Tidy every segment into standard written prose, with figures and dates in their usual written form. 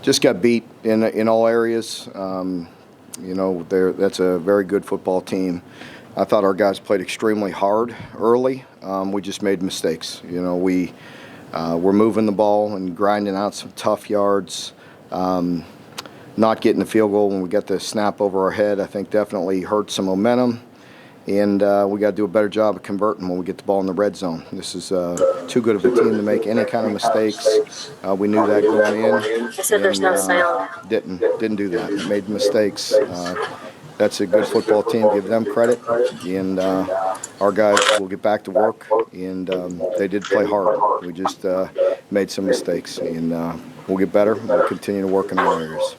just got beat in all areas. That's a very good football team. I thought our guys played extremely hard early. We just made mistakes. We're moving the ball and grinding out some tough yards. Not getting the field goal when we got the snap over our head, I think definitely hurt some momentum. And we got to do a better job of converting when we get the ball in the red zone. This is too good of a team to make any kind of mistakes. We knew that going in. I said there's no sound. Didn't do that. Made mistakes. That's a good football team. Give them credit. And our guys will get back to work. And they did play hard. We just made some mistakes. And we'll get better. We'll continue to work in our areas.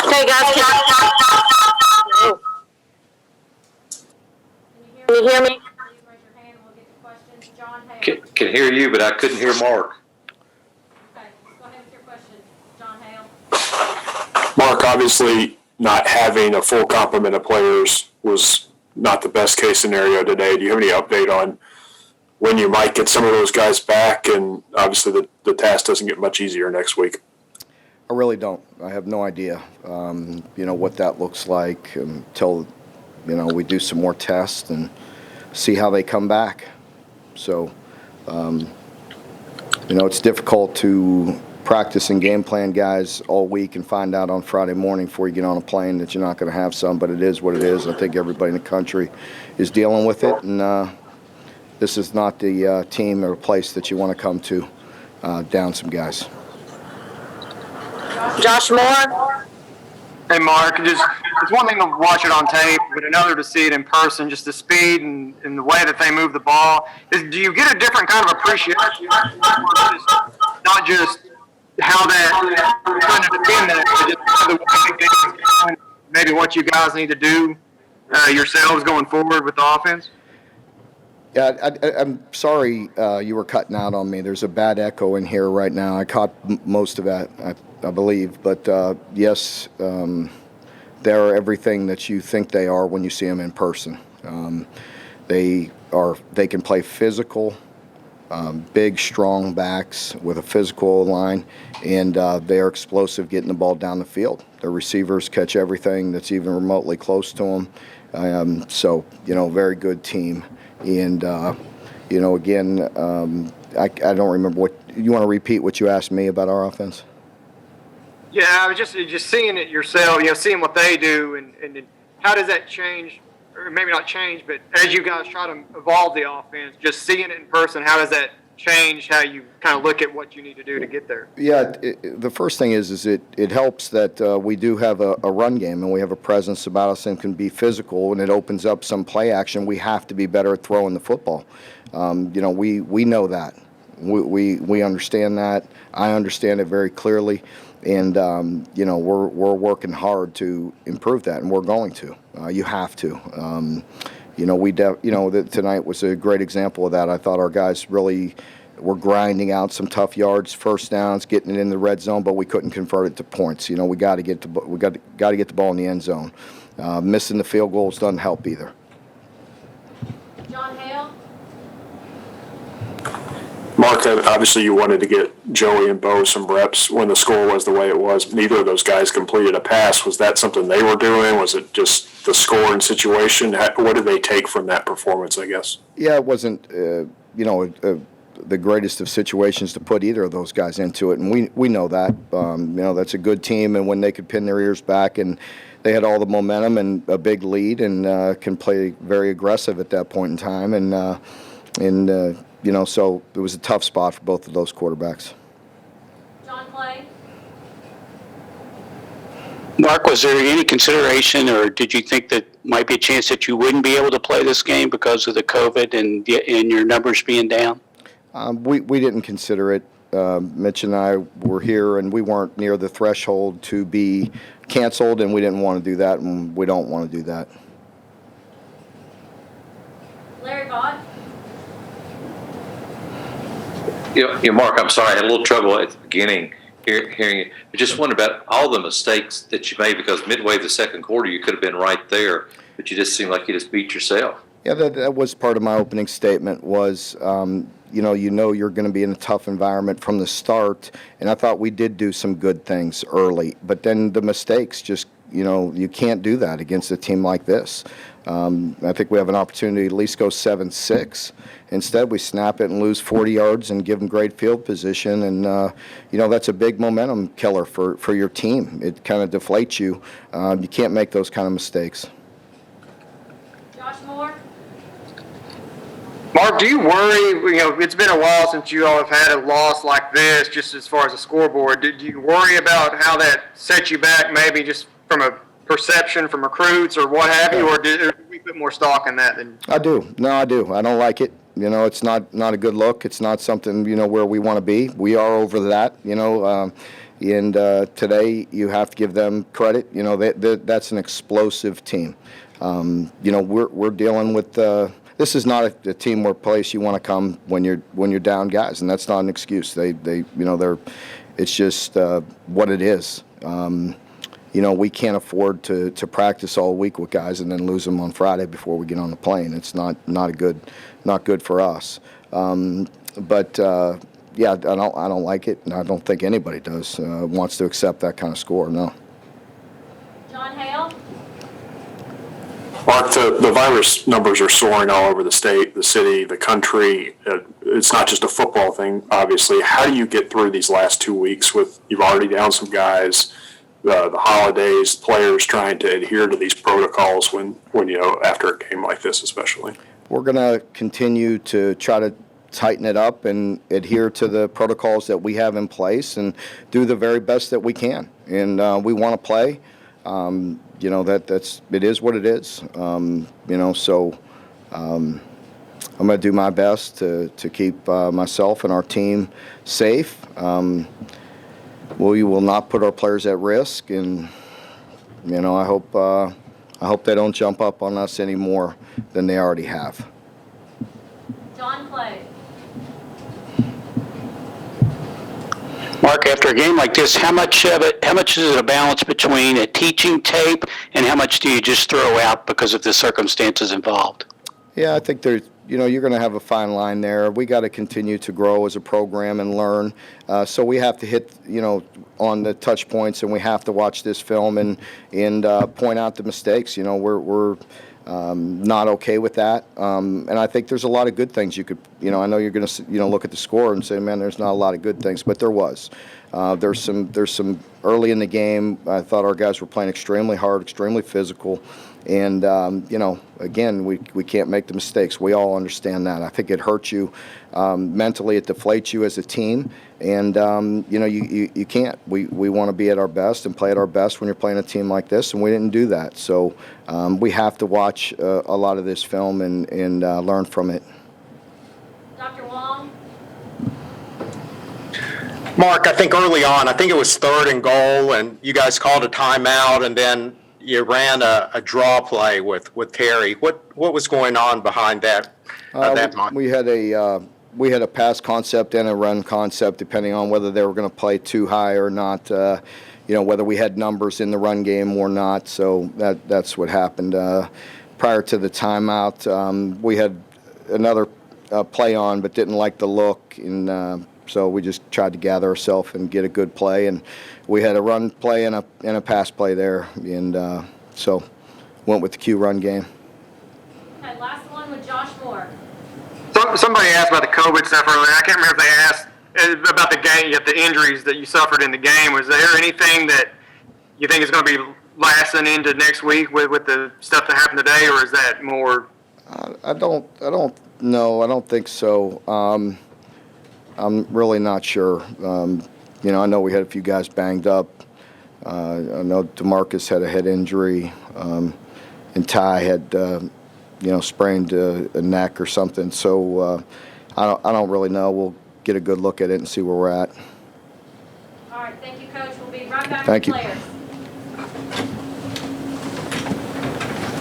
Hey guys, can you hear me? Can hear you, but I couldn't hear Mark. Okay, go ahead with your question, John Hale. Mark, obviously not having a full complement of players was not the best case scenario today. Do you have any update on when you might get some of those guys back? And obviously the task doesn't get much easier next week. I really don't. I have no idea, what that looks like until, we do some more tests and see how they come back. So, it's difficult to practice and game plan guys all week and find out on Friday morning before you get on a plane that you're not going to have some, but it is what it is. I think everybody in the country is dealing with it, and this is not the team or place that you want to come to down some guys. Josh Moore? Hey, Mark, it's one thing to watch it on tape, but another to see it in person, just the speed and the way that they move the ball. Do you get a different kind of appreciation? Not just how that kind of defend that, but just the way the game is going, maybe what you guys need to do yourselves going forward with the offense? Yeah, I'm sorry you were cutting out on me. There's a bad echo in here right now. I caught most of that, I believe. But, yes, they're everything that you think they are when you see them in person. They can play physical, big, strong backs with a physical line, and they're explosive getting the ball down the field. Their receivers catch everything that's even remotely close to them. Very good team. And, again, I don't remember what – you want to repeat what you asked me about our offense? Yeah, I was just seeing it yourself, seeing what they do, and how does that change, or maybe not change, but as you guys try to evolve the offense, just seeing it in person, how does that change how you kind of look at what you need to do to get there? Yeah, the first thing is it helps that we do have a run game and we have a presence about us and can be physical, and it opens up some play action. We have to be better at throwing the football. We know that. We understand that. I understand it very clearly, and we're working hard to improve that, and we're going to. You have to. Tonight was a great example of that. I thought our guys really were grinding out some tough yards, first downs, getting it in the red zone, but we couldn't convert it to points. We got to get the ball in the end zone. Missing the field goals doesn't help either. John Hale. Mark, obviously you wanted to get Joey and Bo some reps when the score was the way it was. Neither of those guys completed a pass. Was that something they were doing? Was it just the score and situation? What did they take from that performance, I guess? Yeah, it wasn't, the greatest of situations to put either of those guys into it, and we know that. That's a good team, and when they could pin their ears back, and they had all the momentum and a big lead, and can play very aggressive at that point in time, so it was a tough spot for both of those quarterbacks. John Clay. Mark, was there any consideration, or did you think that might be a chance that you wouldn't be able to play this game because of the COVID and your numbers being down? We didn't consider it. Mitch and I were here, and we weren't near the threshold to be canceled, and we didn't want to do that, and we don't want to do that. Larry Vaught. Mark, I'm sorry, I had a little trouble at the beginning hearing you. I just wondered about all the mistakes that you made, because midway the second quarter you could have been right there, but you just seemed like you just beat yourself. Yeah, that was part of my opening statement was, you're going to be in a tough environment from the start. And I thought we did do some good things early, but then the mistakes just, you can't do that against a team like this. I think we have an opportunity to at least go 7-6. Instead, we snap it and lose 40 yards and give them great field position. And, that's a big momentum killer for your team. It kind of deflates you. You can't make those kind of mistakes. Josh Moore? Mark, do you worry, it's been a while since you all have had a loss like this, just as far as the scoreboard. Do you worry about how that sets you back, maybe just from a perception from recruits or what have you, or do we put more stock in that than? I do. No, I do. I don't like it. It's not a good look. It's not something, where we want to be. We are over that, and today you have to give them credit. That's an explosive team. We're dealing with, this is not a team or place you want to come when you're down guys, and that's not an excuse. It's just what it is. We can't afford to practice all week with guys and then lose them on Friday before we get on the plane. It's not good for us. Yeah, I don't like it, and I don't think anybody does wants to accept that kind of score. No. John Hale? Mark, the virus numbers are soaring all over the state, the city, the country. It's not just a football thing, obviously. How do you get through these last 2 weeks with, you've already down some guys, the holidays, players trying to adhere to these protocols when after a game like this especially? We're going to continue to try to tighten it up and adhere to the protocols that we have in place and do the very best that we can. And we want to play. It is what it is. So I'm going to do my best to keep myself and our team safe. We will not put our players at risk, and I hope they don't jump up on us any more than they already have. John Clay? Mark, after a game like this, how much is it a balance between a teaching tape and how much do you just throw out because of the circumstances involved? Yeah, I think there's, you're going to have a fine line there. We got to continue to grow as a program and learn. So we have to hit, on the touch points, and we have to watch this film and point out the mistakes. We're not okay with that. And I think there's a lot of good things you could, I know you're going to, look at the score and say, man, there's not a lot of good things, but there was. There's some early in the game. I thought our guys were playing extremely hard, extremely physical. And, again, we can't make the mistakes. We all understand that. I think it hurts you mentally. It deflates you as a team. And, you can't. We want to be at our best and play at our best when you're playing a team like this, and we didn't do that. So we have to watch a lot of this film and learn from it. Dr. Wong? Mark, I think early on, I think it was 3rd and goal, and you guys called a timeout, and then you ran a draw play with Terry. What was going on behind that? We had a pass concept and a run concept, depending on whether they were going to play too high or not. Whether we had numbers in the run game or not. So that's what happened. Prior to the timeout, we had another play on, but didn't like the look, and so we just tried to gather ourselves and get a good play. And we had a run play and a pass play there, and so went with the Q run game. Okay, last one with Josh Moore. Somebody asked about the COVID stuff earlier. I can't remember if they asked about the game, the injuries that you suffered in the game. Was there anything that you think is going to be lasting into next week with the stuff that happened today, or is that more? I don't know. I don't think so. I'm really not sure. I know we had a few guys banged up. I know DeMarcus had a head injury, and Ty had, sprained a neck or something. So I don't really know. We'll get a good look at it and see where we're at. All right, thank you, Coach. We'll be right back Thank with you. players.